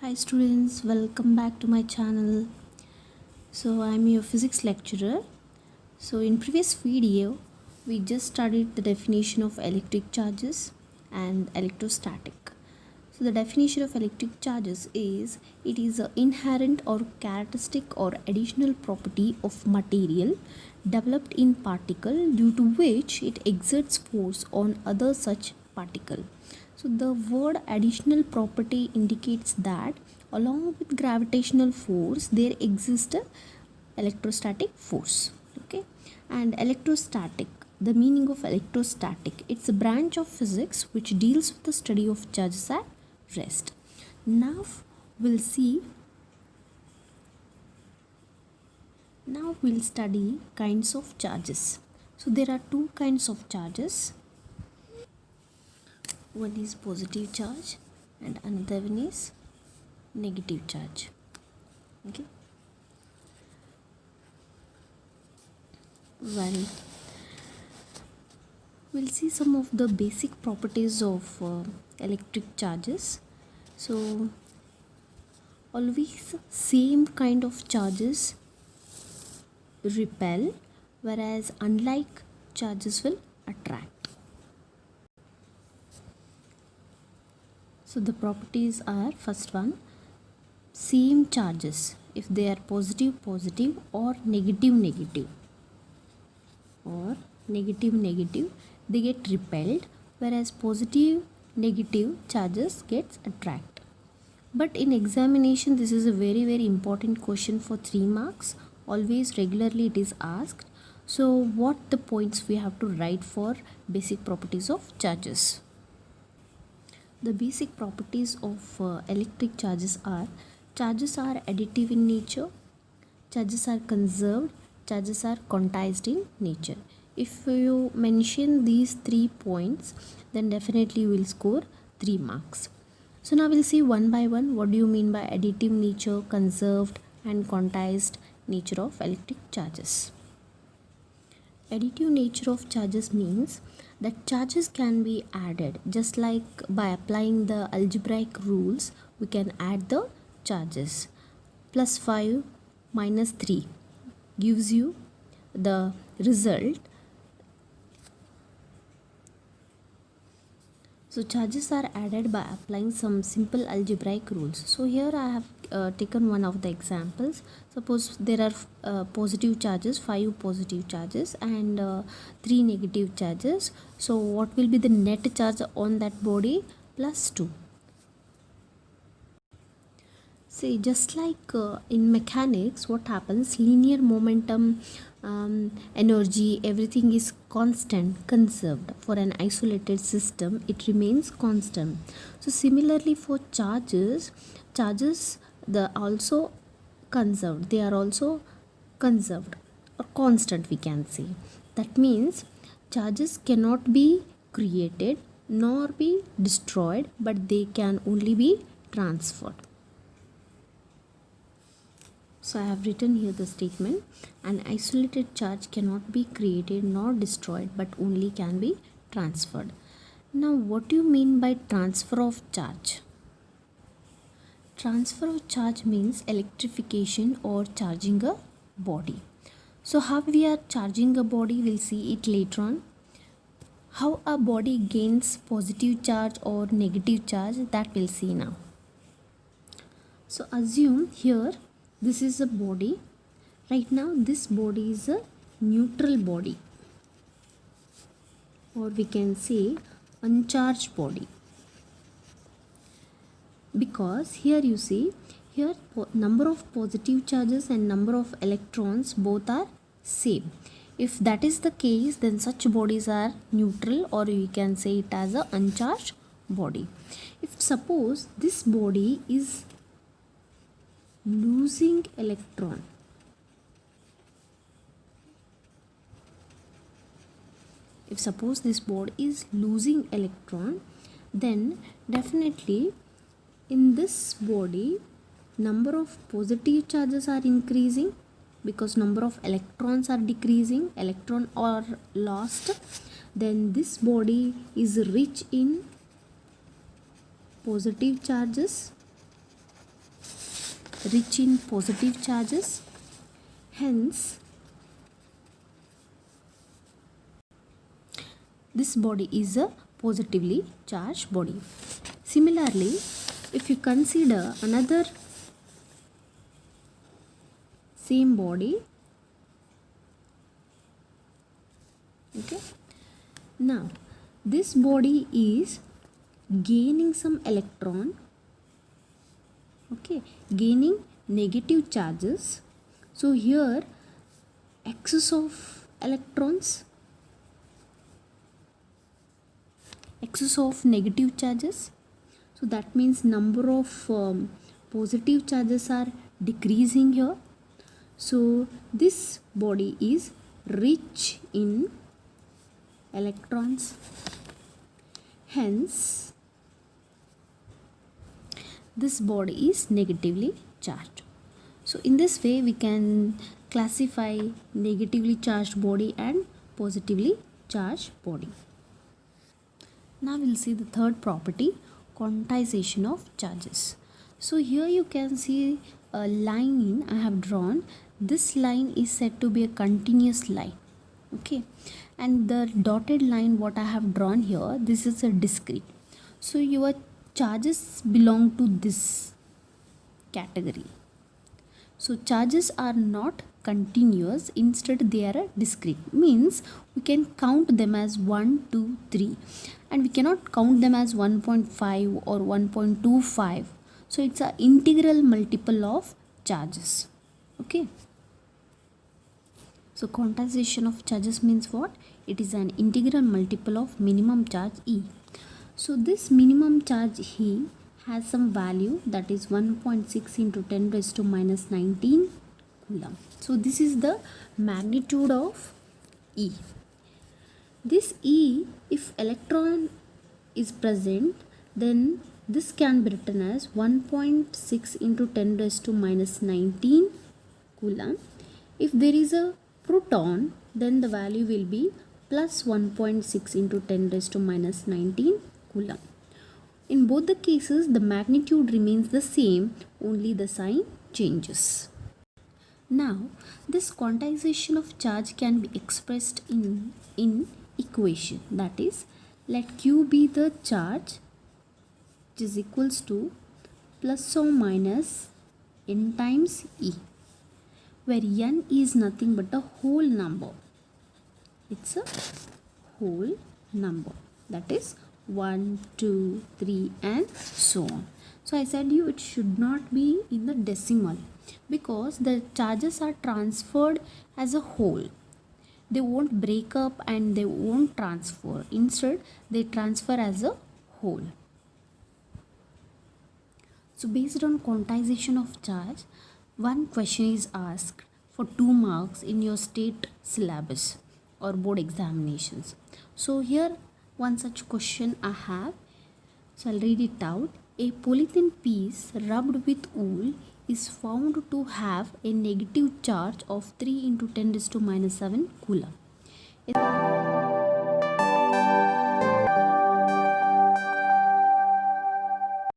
Hi students, welcome back to my channel. So I'm your physics lecturer. So in previous video we just studied the definition of electric charges and electrostatic. So the definition of electric charges is it is an inherent or characteristic or additional property of material developed in particle due to which it exerts force on other such particle. So the word additional property indicates that along with gravitational force there exists a electrostatic force. Okay, and electrostatic, the meaning of electrostatic, it's a branch of physics which deals with the study of charges at rest. Now we'll study kinds of charges. So there are two kinds of charges. One is positive charge and another one is negative charge. Okay, well, we'll see some of the basic properties of electric charges. So always same kind of charges repel, whereas unlike charges will attract. So the properties are, first one, same charges, if they are positive or negative they get repelled, whereas positive negative charges gets attract. But in examination this is a very important question for 3 marks. Always regularly it is asked. So what the points we have to write for basic properties of charges? The basic properties of electric charges are additive in nature, charges are conserved, charges are quantized in nature. If you mention these 3 points, then definitely you will score 3 marks. So now we'll see one by one what do you mean by additive nature, conserved and quantized nature of electric charges. Additive nature of charges means that charges can be added, just like by applying the algebraic rules we can add the charges. Plus 5 minus 3 gives you the result. So charges are added by applying some simple algebraic rules. So here I have taken one of the examples. Suppose there are positive charges, 5 positive charges and 3 negative charges. So what will be the net charge on that body? Plus 2. See, just like in mechanics, what happens, linear momentum, energy, everything is constant, conserved. For an isolated system it remains constant. So similarly for charges they also conserved, they are also conserved or constant, we can say. That means charges cannot be created nor be destroyed, but they can only be transferred. So I have written here the statement, an isolated charge cannot be created nor destroyed but only can be transferred. Now what do you mean by transfer of charge? Transfer of charge means electrification or charging a body. So how we are charging a body, we'll see it later on. How a body gains positive charge or negative charge, that we'll see now. So assume here this is a body. Right now this body is a neutral body, or we can say uncharged body, because here you see, here number of positive charges and number of electrons both are same. If that is the case, then such bodies are neutral, or we can say it as a uncharged body. If suppose this body is losing electron, if suppose this body is losing electron, then definitely in this body number of positive charges are increasing because number of electrons are decreasing, electron are lost. Then this body is rich in positive charges rich in positive charges. Hence, this body is a positively charged body. Similarly, if you consider another same body, okay, now this body is gaining some electron, okay, gaining negative charges. So here excess of electrons, excess of negative charges, so that means number of positive charges are decreasing here. So this body is rich in electrons, hence this body is negatively charged. So in this way we can classify negatively charged body and positively charged body. Now we'll see the third property, quantization of charges. So here you can see a line I have drawn. This line is said to be a continuous line, okay, and the dotted line what I have drawn here, this is a discrete. So your charges belong to this category. So charges are not continuous, instead they are a discrete, means we can count them as 1, 2, 3, and we cannot count them as 1.5 or 1.25. So it's an integral multiple of charges, okay. So quantization of charges means what? It is an integral multiple of minimum charge E. So this minimum charge E has some value, that is 1.6 into 10 raised to minus 19 coulomb. So this is the magnitude of E. This E, if electron is present, then this can be written as 1.6 into 10 raised to minus 19 coulomb. If there is a proton, then the value will be plus 1.6 into 10 raised to minus 19 coulomb. In both the cases, the magnitude remains the same, only the sign changes. Now, this quantization of charge can be expressed in equation, that is, let Q be the charge, which is equals to plus or minus n times E, where n is nothing but a whole number. It's a whole number, that is 1, 2, 3 and so on. So I said you it should not be in the decimal, because the charges are transferred as a whole. They won't break up and they won't transfer. Instead, they transfer as a whole. So based on quantization of charge, one question is asked for 2 marks in your state syllabus or board examinations. So here one such question I have. So I'll read it out. A polythene piece rubbed with wool is found to have a negative charge of 3 into 10 raised to minus 7 coulomb.